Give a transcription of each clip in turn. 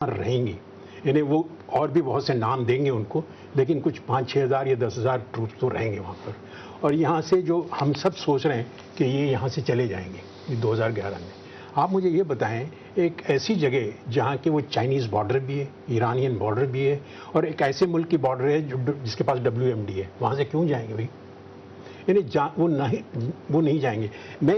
رہیں گی، یعنی وہ اور بھی بہت سے نام دیں گے ان کو، لیکن کچھ 5-6 ہزار یا 10,000 ٹروپس تو رہیں گے وہاں پر. اور یہاں سے جو ہم سب سوچ رہے ہیں کہ یہ یہاں سے چلے جائیں گے 2011 میں. آپ مجھے یہ بتائیں، ایک ایسی جگہ جہاں کہ وہ چائنیز بارڈر بھی ہے، ایرانین بارڈر بھی ہے، اور ایک ایسے ملک کی بارڈر ہے جس کے پاس WMD ہے، وہاں سے کیوں جائیں گے بھائی؟ یعنی وہ نہیں جائیں گے. میں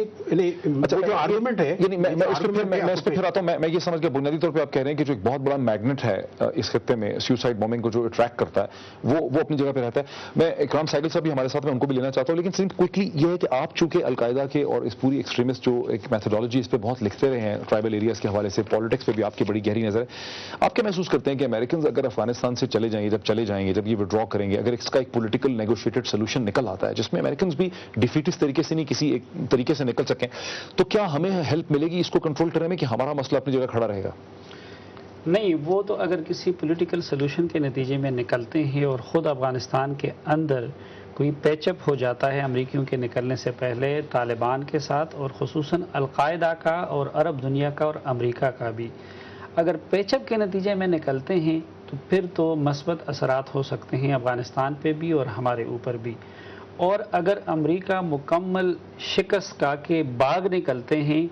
جو آرگومنٹ ہے، میں اس پہ پھر آتا ہوں. میں یہ سمجھ گیا بنیادی طور پہ آپ کہہ رہے ہیں کہ جو ایک بہت بڑا میگنٹ ہے اس خطے میں سیوسائڈ بومنگ کو جو اٹریکٹ کرتا ہے وہ اپنی جگہ پہ رہتا ہے. میں اکرام ساحل صاحب بھی ہمارے ساتھ میں ان کو بھی لینا چاہتا ہوں، لیکن صرف کوئکلی یہ ہے کہ آپ چونکہ القاعدہ کے اور اس پوری ایکسٹریمسٹ جو ایک میتھڈالوجی اس پہ بہت لکھتے رہے ہیں ٹرائبل ایریاز کے حوالے سے، پالیٹکس پہ بھی آپ کی بڑی گہری نظر ہے. آپ کیا محسوس کرتے ہیں کہ امریکنز اگر افغانستان سے چلے جائیں گے، جب یہ وڈرا کریں گے، اگر اس کا ایک پولیٹیکل نیگوشیٹڈ سولوشن نکل آتا ہے جس میں امریکنز بھی ڈیفیٹ اس طریقے سے نہیں کسی ایک طریقے سے نکل سکیں، تو کیا ہمیں ہیلپ ملے گی اس کو کنٹرول کرنے میں کہ ہمارا مسئلہ اپنی جگہ کھڑا رہے گا؟ نہیں، وہ تو اگر کسی پولیٹیکل سلوشن کے نتیجے میں نکلتے ہیں اور خود افغانستان کے اندر کوئی پیچ اپ ہو جاتا ہے امریکیوں کے نکلنے سے پہلے طالبان کے ساتھ، اور خصوصاً القاعدہ کا اور عرب دنیا کا اور امریکہ کا بھی، اگر پیچ اپ کے نتیجے میں نکلتے ہیں تو پھر تو مثبت اثرات ہو سکتے ہیں افغانستان پہ بھی اور ہمارے اوپر بھی. اور اگر امریکہ مکمل شکست کا کے باغ نکلتے ہیں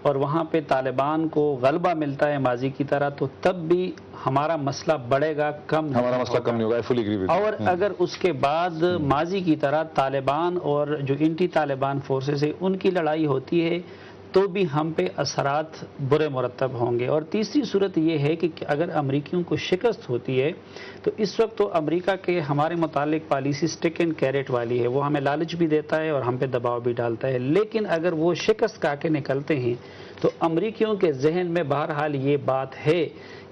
اور وہاں پہ طالبان کو غلبہ ملتا ہے ماضی کی طرح، تو تب بھی ہمارا مسئلہ بڑھے گا، ہمارا مسئلہ کم نہیں ہوگا. اور اگر اس کے بعد ماضی کی طرح طالبان اور جو اینٹی طالبان فورسز ہیں ان کی لڑائی ہوتی ہے تو بھی ہم پہ اثرات برے مرتب ہوں گے. اور تیسری صورت یہ ہے کہ اگر امریکیوں کو شکست ہوتی ہے تو اس وقت تو امریکہ کے ہمارے متعلق پالیسی سٹک اینڈ کیرٹ والی ہے، وہ ہمیں لالچ بھی دیتا ہے اور ہم پہ دباؤ بھی ڈالتا ہے. لیکن اگر وہ شکست کھا کے نکلتے ہیں تو امریکیوں کے ذہن میں بہرحال یہ بات ہے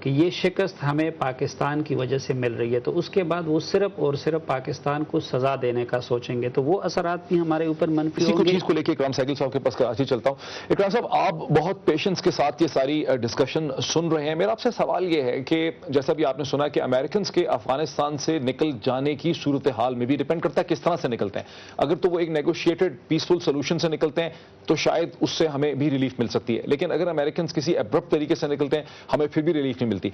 کہ یہ شکست ہمیں پاکستان کی وجہ سے مل رہی ہے، تو اس کے بعد وہ صرف اور صرف پاکستان کو سزا دینے کا سوچیں گے، تو وہ اثرات بھی ہمارے اوپر منفی ہوں گے. اسی کو چیز کو لے کے اکرام ساحل صاحب کے پاس کراچی چلتا ہوں. اکرام صاحب، آپ بہت پیشنس کے ساتھ یہ ساری ڈسکشن سن رہے ہیں. میرا آپ سے سوال یہ ہے کہ جیسا بھی آپ نے سنا کہ امریکنز کے افغانستان سے نکل جانے کی صورتحال میں بھی ڈیپینڈ کرتا ہے کس طرح سے نکلتے ہیں. اگر تو وہ ایک نیگوشیٹڈ پیسفل سولوشن سے نکلتے ہیں تو شاید اس سے ہمیں بھی ریلیف مل سکتی ہے، لیکن اگر امریکنز کسی ابرپٹ طریقے سے نکلتے ہیں ہمیں پھر بھی ریلیف نہیں ملتی.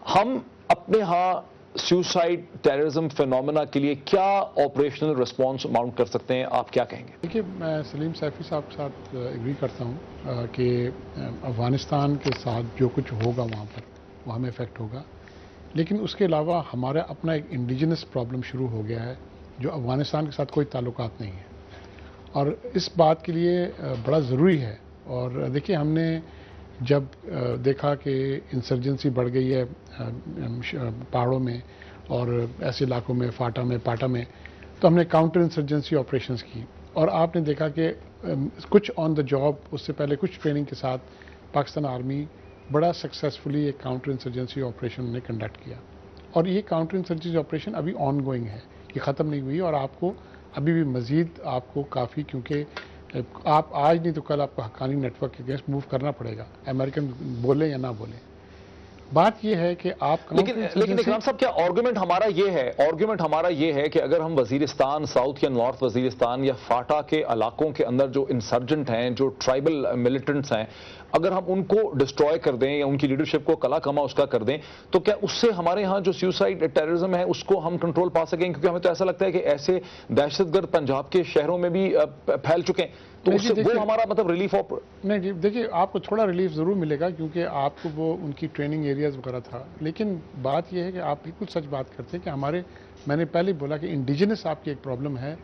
ہم اپنے ہاں سیوسائڈ ٹیررزم فینومینا کے لیے کیا آپریشنل رسپانس ماؤنٹ کر سکتے ہیں؟ آپ کیا کہیں گے؟ دیکھیے، میں سلیم سیفی صاحب کے ساتھ ایگری کرتا ہوں کہ افغانستان کے ساتھ جو کچھ ہوگا وہاں پر وہ ہمیں افیکٹ ہوگا، لیکن اس کے علاوہ ہمارا اپنا ایک انڈیجنس پرابلم شروع ہو گیا ہے جو افغانستان کے ساتھ کوئی تعلقات نہیں ہے، اور اس بات کے لیے بڑا ضروری ہے. اور دیکھیے، ہم نے جب دیکھا کہ انسرجنسی بڑھ گئی ہے پہاڑوں میں اور ایسے علاقوں میں، فاٹا میں، پاٹا میں، تو ہم نے کاؤنٹر انسرجنسی آپریشنز کی، اور آپ نے دیکھا کہ کچھ آن دا جاب اس سے پہلے کچھ ٹریننگ کے ساتھ پاکستان آرمی بڑا سکسیسفلی ایک کاؤنٹر انسرجنسی آپریشن نے کنڈکٹ کیا. اور یہ کاؤنٹر انسرجنسی آپریشن ابھی آن گوئنگ ہے، یہ ختم نہیں ہوئی، اور آپ کو ابھی بھی مزید آپ کو کافی، کیونکہ آپ آج نہیں تو کل آپ کو حقانی نیٹ ورک کے اگینسٹ موو کرنا پڑے گا، امریکن بولیں یا نہ بولیں. بات یہ ہے کہ آپ لیکن اکرام صاحب، کیا آرگومنٹ ہمارا یہ ہے کہ اگر ہم وزیرستان، ساؤتھ یا نارتھ وزیرستان یا فاٹا کے علاقوں کے اندر جو انسرجنٹ ہیں، جو ٹرائبل ملیٹنٹس ہیں، اگر ہم ان کو ڈسٹروائے کر دیں یا ان کی لیڈرشپ کو کلا کما اس کا کر دیں، تو کیا اس سے ہمارے ہاں جو سیوسائڈ ٹیررزم ہے اس کو ہم کنٹرول پا سکیں؟ کیونکہ ہمیں تو ایسا لگتا ہے کہ ایسے دہشت گرد پنجاب کے شہروں میں بھی پھیل چکے ہیں، تو اس سے وہ ہمارا مطلب ریلیف نہیں جی، دیکھیے، آپ کو تھوڑا ریلیف ضرور ملے گا کیونکہ آپ کو وہ ان کی ٹریننگ ایریاز وغیرہ تھا. لیکن بات یہ ہے کہ آپ بالکل سچ بات کرتے ہیں کہ میں نے پہلے بولا کہ انڈیجنس آپ کی ایک پرابلم ہے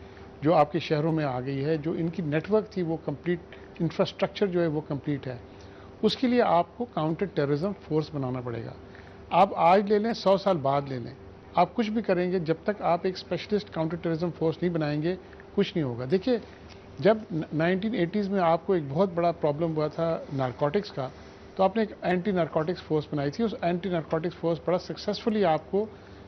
جو آپ کے شہروں میں آ گئی ہے، جو ان کی نیٹ ورک تھی وہ کمپلیٹ، انفراسٹرکچر جو ہے وہ کمپلیٹ ہے. اس کے لیے آپ کو کاؤنٹر ٹیررزم فورس بنانا پڑے گا. آپ آج لے لیں، 100 سال بعد لے لیں، آپ کچھ بھی کریں گے، جب تک آپ ایک اسپیشلسٹ کاؤنٹر ٹیررزم فورس نہیں بنائیں گے کچھ نہیں ہوگا. دیکھیے، جب 1980s میں آپ کو ایک بہت بڑا پرابلم ہوا تھا نارکوٹکس کا، تو آپ نے ایک اینٹی نارکوٹکس فورس بنائی تھی. اس اینٹی نارکوٹکس فورس بڑا سکسیسفلی آپ کو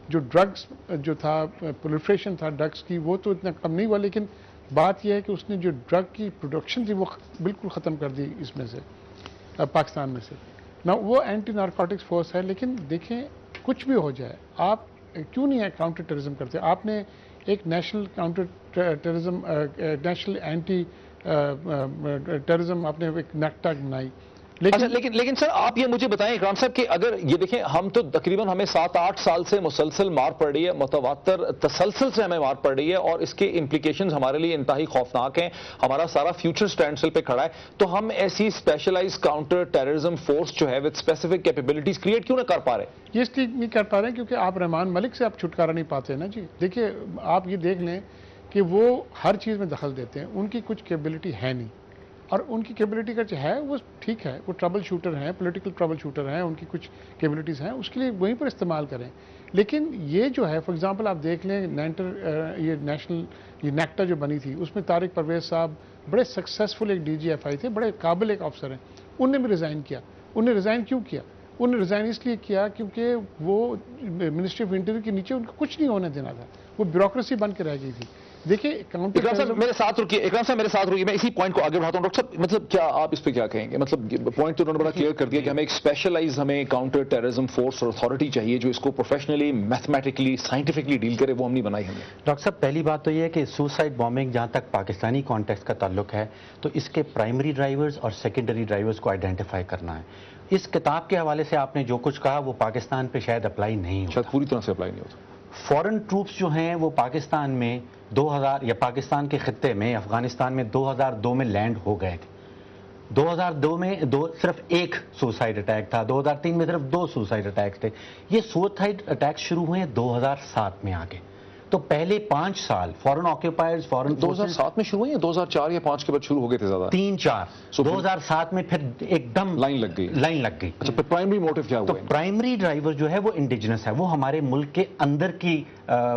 جو ڈرگس جو تھا، پرولیفریشن تھا ڈرگس کی، وہ تو اتنا کم نہیں ہوا، لیکن بات یہ ہے کہ اس نے جو ڈرگ کی پروڈکشن تھی وہ بالکل ختم کر دی اس میں سے، پاکستان میں سے. وہ اینٹی نارکوٹکس فورس ہے. لیکن دیکھیں، کچھ بھی ہو جائے، آپ کیوں نہیں ہے کاؤنٹر ٹیررزم کرتے؟ آپ نے ایک national counter terrorism, national anti terrorism, آپ نے ایک نیکٹا بنائی. لیکن سر آپ یہ مجھے بتائیں اکرام صاحب کہ اگر یہ دیکھیں ہم تو تقریباً ہمیں 7-8 سال سے مسلسل مار پڑ رہی ہے، متواتر تسلسل سے ہمیں مار پڑ رہی ہے اور اس کے امپلیکیشنز ہمارے لیے انتہائی خوفناک ہیں، ہمارا سارا فیوچر سٹینڈ سٹل پہ کھڑا ہے، تو ہم ایسی اسپیشلائز کاؤنٹر ٹیررزم فورس جو ہے وتھ اسپیسیفک کیپیبلٹیز کریٹ کیوں نہ کر پا رہے؟ یہ اس لیے نہیں کر پا رہے ہیں کیونکہ آپ رحمان ملک سے آپ چھٹکارا نہیں پاتے نا جی. دیکھیے آپ یہ دیکھ لیں کہ وہ ہر چیز میں دخل دیتے ہیں، ان کی کچھ کیپیبلٹی ہے نہیں، اور ان کی کیپیبلٹی کا جو ہے وہ ٹھیک ہے، وہ ٹربل شوٹر ہیں، پولیٹیکل ٹربل شوٹر ہیں، ان کی کچھ کیپیبلٹیز ہیں، اس کے لیے وہیں پر استعمال کریں. لیکن یہ جو ہے فار ایگزامپل آپ دیکھ لیں یہ نیشنل یہ نیکٹا جو بنی تھی، اس میں طارق پرویز صاحب بڑے سکسیسفل ایک ڈی جی ایف آئی تھے، بڑے قابل ایک افسر ہیں. انہوں نے بھی ریزائن کیا. انہوں نے ریزائن کیوں کیا؟ انہوں نے ریزائن اس لیے کیا کیونکہ وہ منسٹری آف انٹیریئر کے نیچے ان کو کچھ نہیں ہونے دینا تھا، وہ بیوروکریسی بن کے رہ گئی تھی. دیکھیے اکرام صاحب میرے ساتھ رکیے، میں اسی پوائنٹ کو آگے بڑھاتا ہوں. ڈاکٹر صاحب مطلب کیا آپ اس پہ کیا کہیں گے؟ مطلب پوائنٹ تو انہوں نے بڑا کلیئر کر دیا کہ ہمیں ایک اسپیشلائز ہمیں کاؤنٹر ٹیررزم فورس اور اتھارٹی چاہیے جو اس کو پروفیشنلی میتھمیٹکلی سائنٹیفکلی ڈیل کرے، وہ ہم نہیں بنائی ہم نے. ڈاکٹر صاحب پہلی بات تو یہ ہے کہ سوسائڈ بامبنگ جہاں تک پاکستانی کانٹیکسٹ کا تعلق ہے تو اس کے پرائمری ڈرائیورز اور سیکنڈری ڈرائیورز کو آئیڈینٹیفائی کرنا ہے. اس کتاب کے حوالے سے آپ نے جو کچھ کہا وہ پاکستان پہ شاید اپلائی نہیں ہوتا، شاید پوری طرح سے اپلائی نہیں ہوتا. فورن ٹروپس جو ہیں وہ پاکستان میں 2000 یا پاکستان کے خطے میں افغانستان میں 2002 میں لینڈ ہو گئے تھے. 2002 میں صرف ایک سوسائڈ اٹیک تھا، 2003 میں صرف 2 سوسائڈ اٹیکس تھے. یہ سوسائڈ اٹیکس شروع ہوئے ہیں 2007 میں آگے. تو پہلے 5 سال فورن آکیوپائرز 2007 میں شروع ہوئی ہیں، 2004 یا 5 کے بعد شروع ہو گئے تھے زیادہ 3-4 2007 میں پھر ایک دم لائن لگ گئی. اچھا پرائمری موٹیو کیا ہوا؟ تو پرائمری ڈرائیور جو ہے وہ انڈیجنس ہے، وہ ہمارے ملک کے اندر کی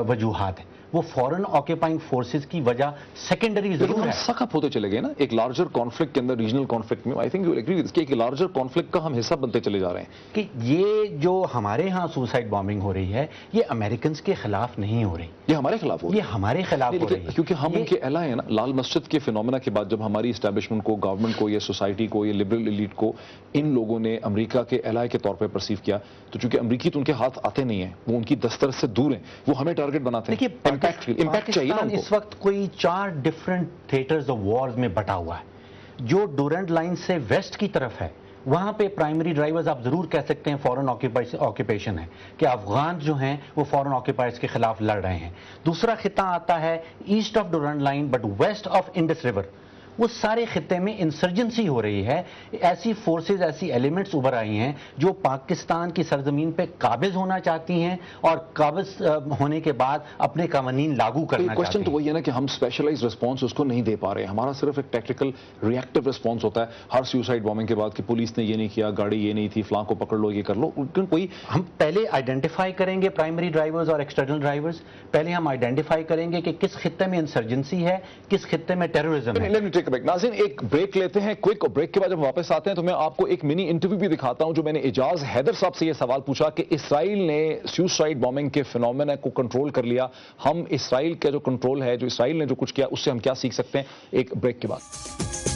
وجوہات ہیں، وہ فورن آکیپائنگ فورسز کی وجہ سیکنڈری ضرور ہے. سخت ہوتے چلے گئے نا ایک لارجر کانفلکٹ کے اندر، ریجنل کانفلکٹ میں. I think you agree with کہ ایک لارجر کانفلکٹ کا ہم حصہ بنتے چلے جا رہے ہیں. کہ یہ جو ہمارے ہاں سوسائڈ بامبنگ ہو رہی ہے یہ امریکنز کے خلاف نہیں ہو رہی، یہ ہمارے خلاف ہو رہی ہے. یہ ہمارے خلاف ہو رہی ہے کیونکہ ہم ان کے الائے ہیں نا. لال مسجد کے فینومینا کے بعد جب ہماری اسٹیبلشمنٹ کو، گورنمنٹ کو، یا سوسائٹی کو، یا لبرل ایلیٹ کو ان لوگوں نے امریکہ کے الائے کے طور پہ پرسیو کیا، تو چونکہ امریکی تو ان کے ہاتھ آتے نہیں ہیں، وہ ان کی دسترس سے دور ہیں، وہ ہمیں ٹارگٹ بناتے ہیں. امپیکٹ چاہیے نا. اس وقت کوئی 4 ڈفرنٹ تھیٹرز آف وارز میں بٹا ہوا ہے. جو ڈورنٹ لائن سے ویسٹ کی طرف ہے وہاں پہ پرائمری ڈرائیورز آپ ضرور کہہ سکتے ہیں فورن آکیوپیشن ہے کہ افغان جو ہیں وہ فورن آکیوپائرز کے خلاف لڑ رہے ہیں. دوسرا خطہ آتا ہے east of Durand line but west of Indus river. وہ سارے خطے میں انسرجنسی ہو رہی ہے. ایسی فورسز، ایسی ایلیمنٹس ابھر آئی ہیں جو پاکستان کی سرزمین پہ قابض ہونا چاہتی ہیں اور قابض ہونے کے بعد اپنے قوانین لاگو کرنا چاہتی ہیں. کوشچن تو وہی ہے نا کہ ہم اسپیشلائز رسپانس اس کو نہیں دے پا رہے ہیں. ہمارا صرف ایک ٹیکٹیکل ریئیکٹیو رسپانس ہوتا ہے ہر سوسائڈ بامبنگ کے بعد کہ پولیس نے یہ نہیں کیا، گاڑی یہ نہیں تھی، فلاں کو پکڑ لو، یہ کر لو. کوئی ہم پہلے آئیڈینٹیفائی کریں گے پرائمری ڈرائیورز اور ایکسٹرنل ڈرائیورز. پہلے ہم آئیڈینٹیفائی کریں گے کہ کس خطے میں انسرجنسی ہے، کس خطے میں ٹیررزم ہے. ناظرین ایک بریک لیتے ہیں، کوئک. اور بریک کے بعد جب واپس آتے ہیں تو میں آپ کو ایک منی انٹرویو بھی دکھاتا ہوں جو میں نے اعجاز حیدر صاحب سے یہ سوال پوچھا کہ اسرائیل نے سوسائڈ بامبنگ کے فینومینا کو کنٹرول کر لیا، ہم اسرائیل کا جو کنٹرول ہے، جو اسرائیل نے جو کچھ کیا، اس سے ہم کیا سیکھ سکتے ہیں؟ ایک بریک کے بعد.